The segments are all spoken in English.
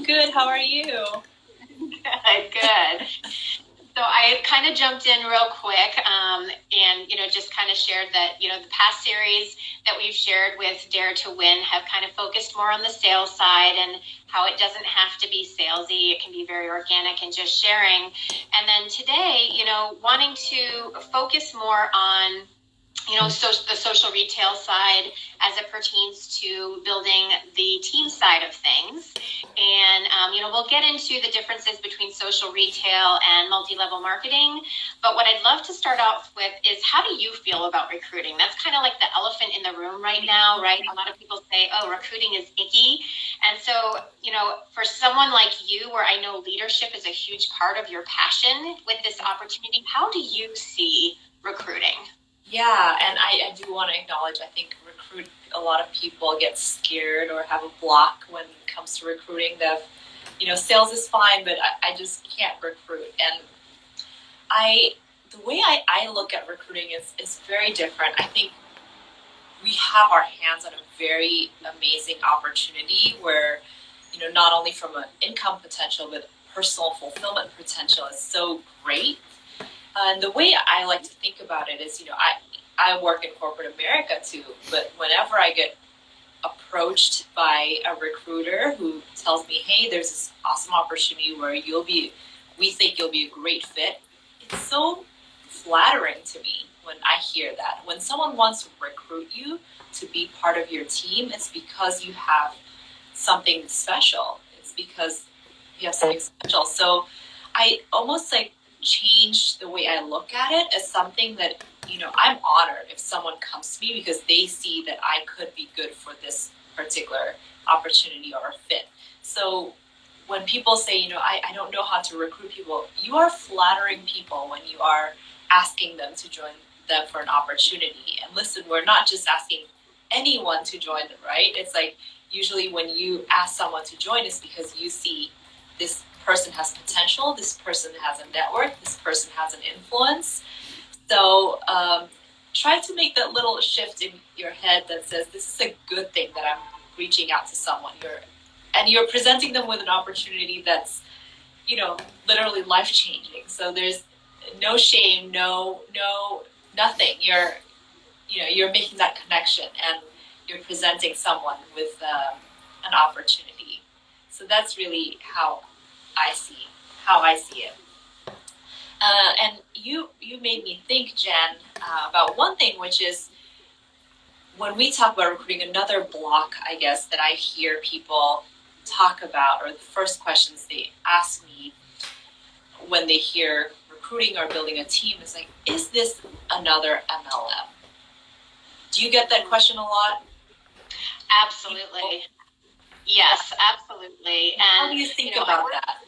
good. How are you? Good. So I kind of jumped in real quick and, just kind of shared that, the past series that we've shared with Dare to Win have kind of focused more on the sales side and how it doesn't have to be salesy. It can be very organic and just sharing. And then today, wanting to focus more on the social retail side as it pertains to building the team side of things. And, we'll get into the differences between social retail and multi-level marketing. But what I'd love to start off with is, how do you feel about recruiting? That's kind of like the elephant in the room right now, right? A lot of people say, oh, recruiting is icky. And so, for someone like you, where I know leadership is a huge part of your passion with this opportunity, how do you see recruiting? Yeah, and I do want to acknowledge, I think a lot of people get scared or have a block when it comes to recruiting. That, sales is fine, but I just can't recruit. And the way I look at recruiting is very different. I think we have our hands on a very amazing opportunity where, not only from an income potential, but personal fulfillment potential is so great. And the way I like to think about it is, I work in corporate America too, but whenever I get approached by a recruiter who tells me, hey, there's this awesome opportunity where we think you'll be a great fit, it's so flattering to me when I hear that. When someone wants to recruit you to be part of your team, it's because you have something special. It's because you have something special. So I almost change the way I look at it as something that, I'm honored if someone comes to me because they see that I could be good for this particular opportunity or fit. So when people say, I don't know how to recruit people, you are flattering people when you are asking them to join them for an opportunity. And listen, we're not just asking anyone to join them, right? It's usually when you ask someone to join, it's because you see this person has potential, this person has a network, this person has an influence. So try to make that little shift in your head that says, this is a good thing that I'm reaching out to someone. You're presenting them with an opportunity that's, literally life-changing. So there's no shame, no nothing. You're making that connection and you're presenting someone with an opportunity. So that's really how I see it. And you made me think, Jen, about one thing, which is when we talk about recruiting, another block, I guess, that I hear people talk about, or the first questions they ask me when they hear recruiting or building a team is is this another MLM? Do you get that question a lot? Absolutely. Yes, absolutely. And how do you think about that?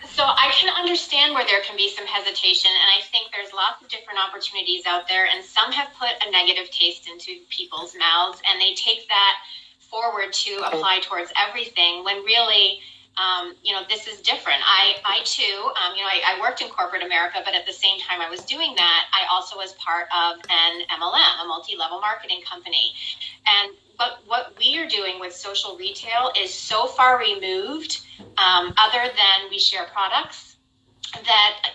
So I can understand where there can be some hesitation, and I think there's lots of different opportunities out there, and some have put a negative taste into people's mouths, and they take that forward to apply towards everything, when really, this is different. I too, I worked in corporate America, but at the same time I was doing that, I also was part of an MLM, a multi-level marketing company. But what we are doing with social retail is so far removed, other than we share products, that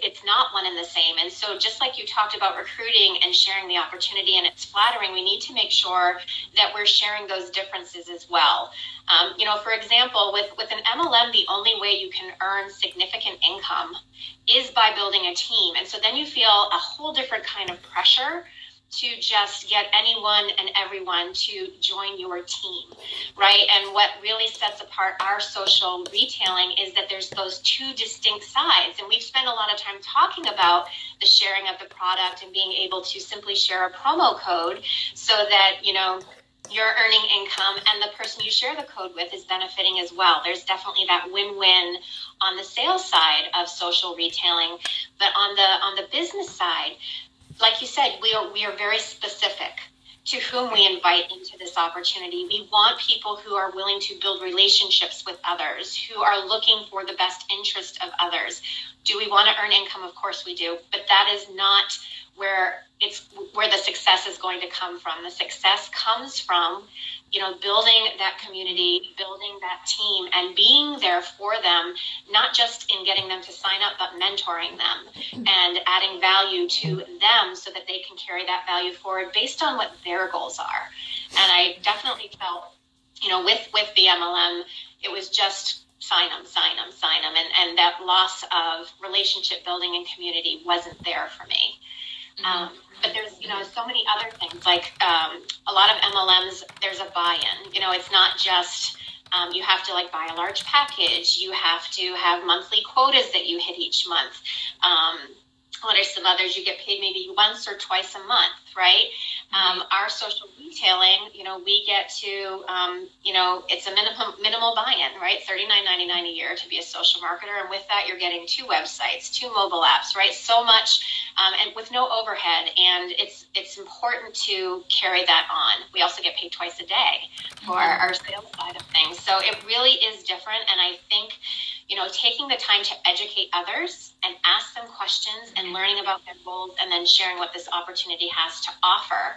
it's not one and the same. And so just like you talked about recruiting and sharing the opportunity, and it's flattering, we need to make sure that we're sharing those differences as well. For example, with an MLM, the only way you can earn significant income is by building a team. And so then you feel a whole different kind of pressure to just get anyone and everyone to join your team, right? And what really sets apart our social retailing is that there's those two distinct sides. And we've spent a lot of time talking about the sharing of the product and being able to simply share a promo code so that, you're earning income and the person you share the code with is benefiting as well. There's definitely that win-win on the sales side of social retailing. But on the business side, like you said, we are very specific to whom we invite into this opportunity. We want people who are willing to build relationships with others, who are looking for the best interest of others. Do we want to earn income? Of course we do, but that is not where the success is going to come from. The success comes from building that community, building that team, and being there for them, not just in getting them to sign up, but mentoring them and adding value to them so that they can carry that value forward based on what their goals are. And I definitely felt, with the MLM, it was just sign them. And that loss of relationship building and community wasn't there for me. But there's, so many other things, like a lot of MLMs, there's a buy-in. It's not just you have to buy a large package. You have to have monthly quotas that you hit each month. What are some others? You get paid maybe once or twice a month, right? Our social retailing, we get to, it's a minimal buy-in, right? $39.99 a year to be a social marketer. And with that, you're getting 2 websites, 2 mobile apps, right? So much, and with no overhead. And it's important to carry that on. We also get paid twice a day for our sales side of things. So it really is different. And I think, taking the time to educate others and ask them questions and learning about their goals and then sharing what this opportunity has to offer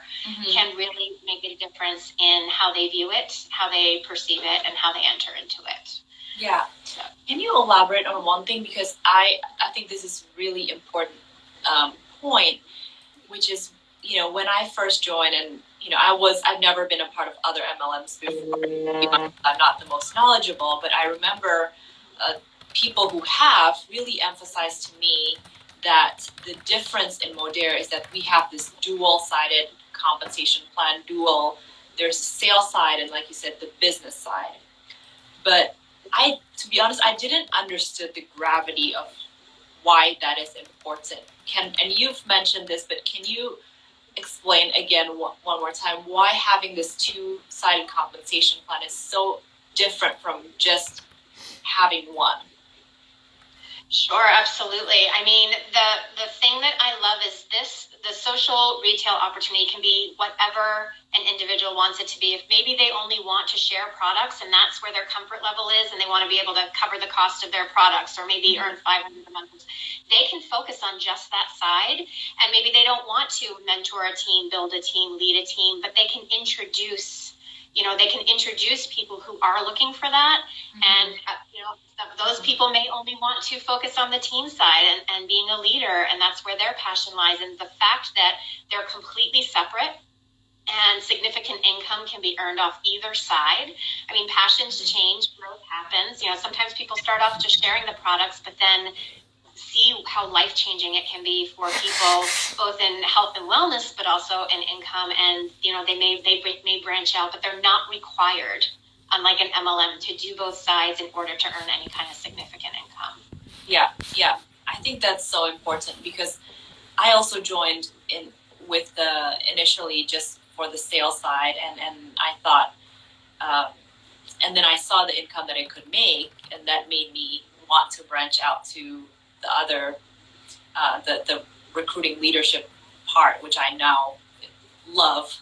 can really make a difference in how they view it, how they perceive it, and how they enter into it. Yeah. Can you elaborate on one thing? Because I think this is really important point, which is, when I first joined, and, I've never been a part of other MLMs before. I'm not the most knowledgeable, but I remember people who have really emphasized to me that the difference in Modere is that we have this dual-sided compensation plan, there's a sales side and, like you said, the business side. But to be honest, I didn't understand the gravity of why that is important. And you've mentioned this, but can you explain again one more time why having this 2-sided compensation plan is so different from just having one? Sure, absolutely. I mean, the thing that I love is the social retail opportunity can be whatever an individual wants it to be. If maybe they only want to share products and that's where their comfort level is and they want to be able to cover the cost of their products or maybe earn $500 a month, they can focus on just that side. And maybe they don't want to mentor a team, build a team, lead a team, but they can introduce people who are looking for that. And, those people may only want to focus on the team side and being a leader, and that's where their passion lies. And the fact that they're completely separate and significant income can be earned off either side. I mean, passions change, growth happens. Sometimes people start off just sharing the products, but then see how life-changing it can be for people, both in health and wellness, but also in income. And, they may branch out, but they're not required, unlike an MLM, to do both sides in order to earn any kind of significant income. Yeah. I think that's so important because I also joined in with initially just for the sales side, and I thought, and then I saw the income that I could make, and that made me want to branch out to the other, the recruiting leadership part, which I now love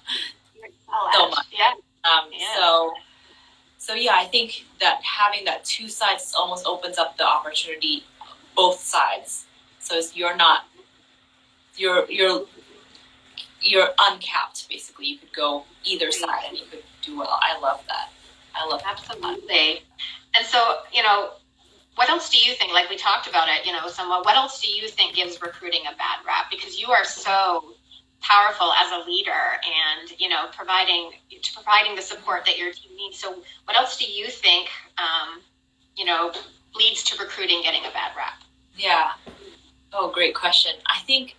so much. Yeah. So yeah, I think that having that 2 sides almost opens up the opportunity, both sides. So you're uncapped basically. You could go either side and you could do well. I love that. Absolutely. And so, what else do you think, like we talked about it, somewhat, what else do you think gives recruiting a bad rap? Because you are so powerful as a leader and, providing the support that your team needs. So what else do you think, leads to recruiting getting a bad rap? Yeah. Oh, great question. I think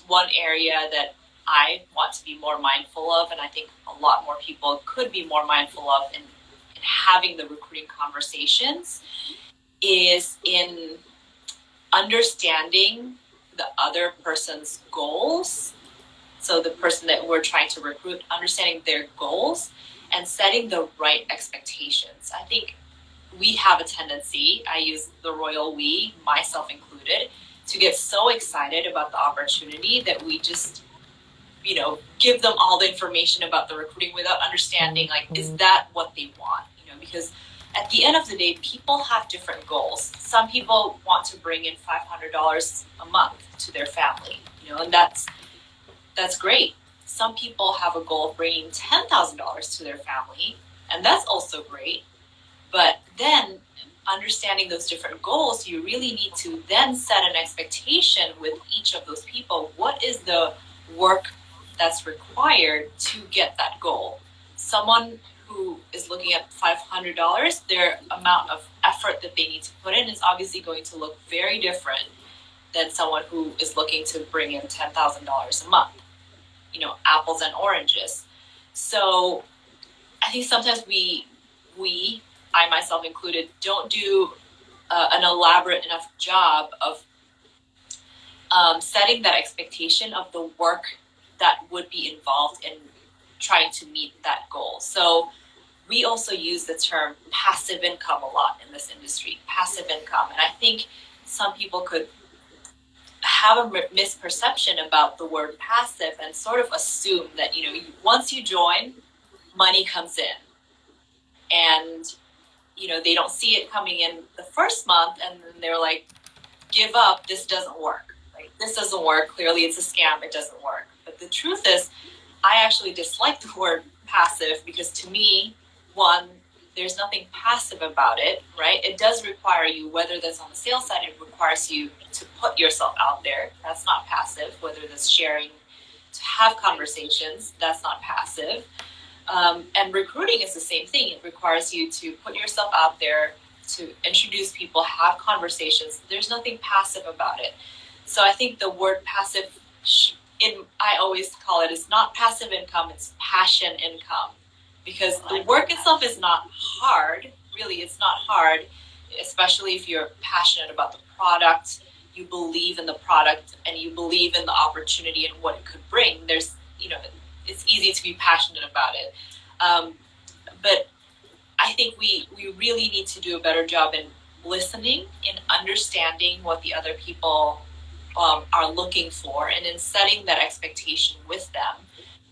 one area that I want to be more mindful of, and I think a lot more people could be more mindful of in having the recruiting conversations, is in understanding the other person's goals. So the person that we're trying to recruit, understanding their goals and setting the right expectations. I think we have a tendency, I use the royal we, myself included, to get so excited about the opportunity that we just, give them all the information about the recruiting without understanding, is that what they want? Because at the end of the day, people have different goals. Some people want to bring in $500 a month to their family, and that's great. some people have a goal of bringing $10,000 to their family, and that's also great. But then understanding those different goals, you really need to then set an expectation with each of those people. What is the work that's required to get that goal? Someone who is looking at $500, their amount of effort that they need to put in is obviously going to look very different than someone who is looking to bring in $10,000 a month. Apples and oranges. So I think sometimes we, I myself included, don't do an elaborate enough job of setting that expectation of the work that would be involved in trying to meet that goal. So we also use the term passive income a lot in this industry, passive income. And I think some people could have a misperception about the word passive and sort of assume that, once you join, money comes in. And, they don't see it coming in the first month, and then they're like, give up, this doesn't work. Like, this doesn't work. Clearly it's a scam. It doesn't work. But the truth is, I actually dislike the word passive because to me, one, there's nothing passive about it, right? It does require you, whether that's on the sales side, it requires you to put yourself out there. That's not passive. Whether that's sharing, to have conversations, that's not passive. And recruiting is the same thing. It requires you to put yourself out there, to introduce people, have conversations. There's nothing passive about it. So I think the word passive, I always call it, is not passive income, it's passion income. Because the work itself is not hard. Really, it's not hard, especially if you're passionate about the product, you believe in the product, and you believe in the opportunity and what it could bring. There's, it's easy to be passionate about it. But I think we really need to do a better job in listening, in understanding what the other people are looking for, and in setting that expectation with them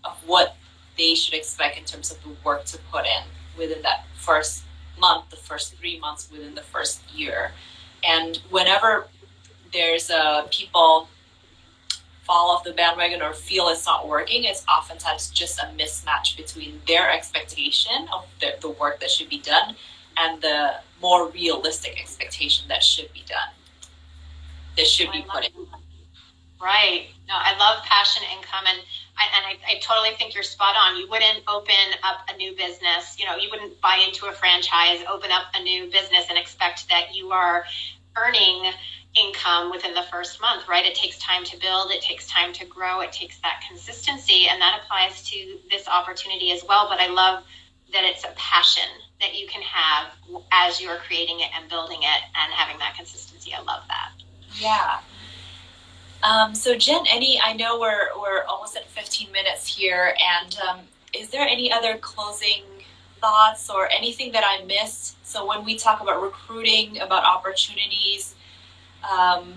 of what they should expect in terms of the work to put in within that first month, the first 3 months, within the first year. And whenever there's people fall off the bandwagon or feel it's not working, it's oftentimes just a mismatch between their expectation of the work that should be done and the more realistic expectation that should be done, that should be put in. Right. No, I love passion income, and I totally think you're spot on. You wouldn't open up a new business, you wouldn't buy into a franchise, open up a new business and expect that you are earning income within the first month, right? It takes time to build, it takes time to grow, it takes that consistency, and that applies to this opportunity as well. But I love that it's a passion that you can have as you're creating it and building it and having that consistency. I love that. Yeah. So Jen, I know we're almost at 15 minutes here, and is there any other closing thoughts or anything that I missed? So when we talk about recruiting, about opportunities, any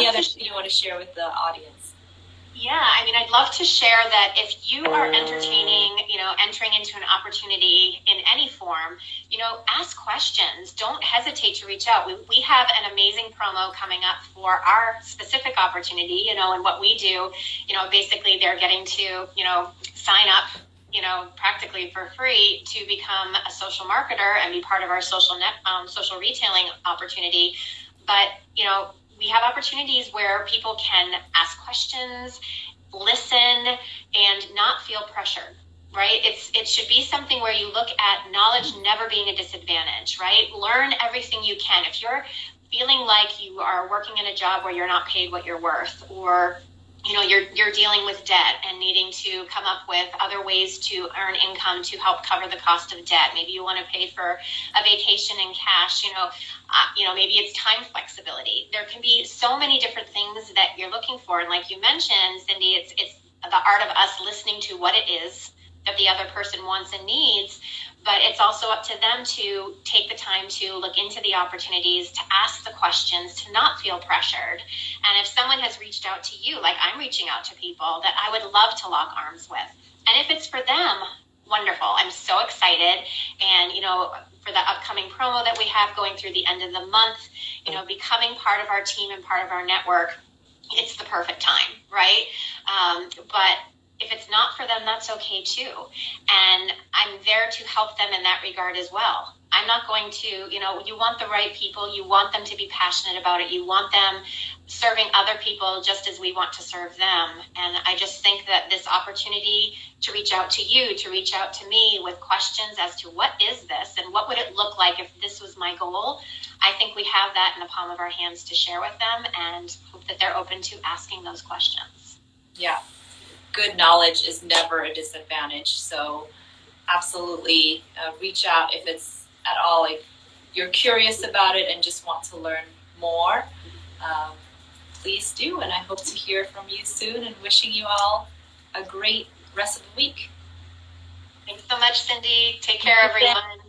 other thing you want to share with the audience? Yeah, I'd love to share that if you are entertaining, entering into an opportunity in any form, ask questions. Don't hesitate to reach out. We have an amazing promo coming up for our specific opportunity, and what we do, basically they're getting to, sign up, practically for free to become a social marketer and be part of our social retailing opportunity. But, we have opportunities where people can ask questions, listen, and not feel pressured, right? It should be something where you look at knowledge never being a disadvantage, right? Learn everything you can. If you're feeling like you are working in a job where you're not paid what you're worth, or you're dealing with debt and needing to come up with other ways to earn income to help cover the cost of debt. Maybe you want to pay for a vacation in cash, maybe it's time flexibility. There can be so many different things that you're looking for. And like you mentioned, Cindy, it's the art of us listening to what it is that the other person wants and needs. But it's also up to them to take the time to look into the opportunities, to ask the questions, to not feel pressured. And if someone has reached out to you, like I'm reaching out to people that I would love to lock arms with, and if it's for them, wonderful. I'm so excited. And, for the upcoming promo that we have going through the end of the month, becoming part of our team and part of our network, it's the perfect time, right? But if it's not for them, that's okay too. And I'm there to help them in that regard as well. I'm not going to, you want the right people, you want them to be passionate about it, you want them serving other people just as we want to serve them. And I just think that this opportunity to reach out to you, to reach out to me with questions as to what is this and what would it look like if this was my goal, I think we have that in the palm of our hands to share with them, and hope that they're open to asking those questions. Yeah, good knowledge is never a disadvantage. So absolutely reach out if it's at all, if you're curious about it and just want to learn more. Um, please do, and I hope to hear from you soon, and wishing you all a great rest of the week. Thanks so much, Cindy. Take care, everyone.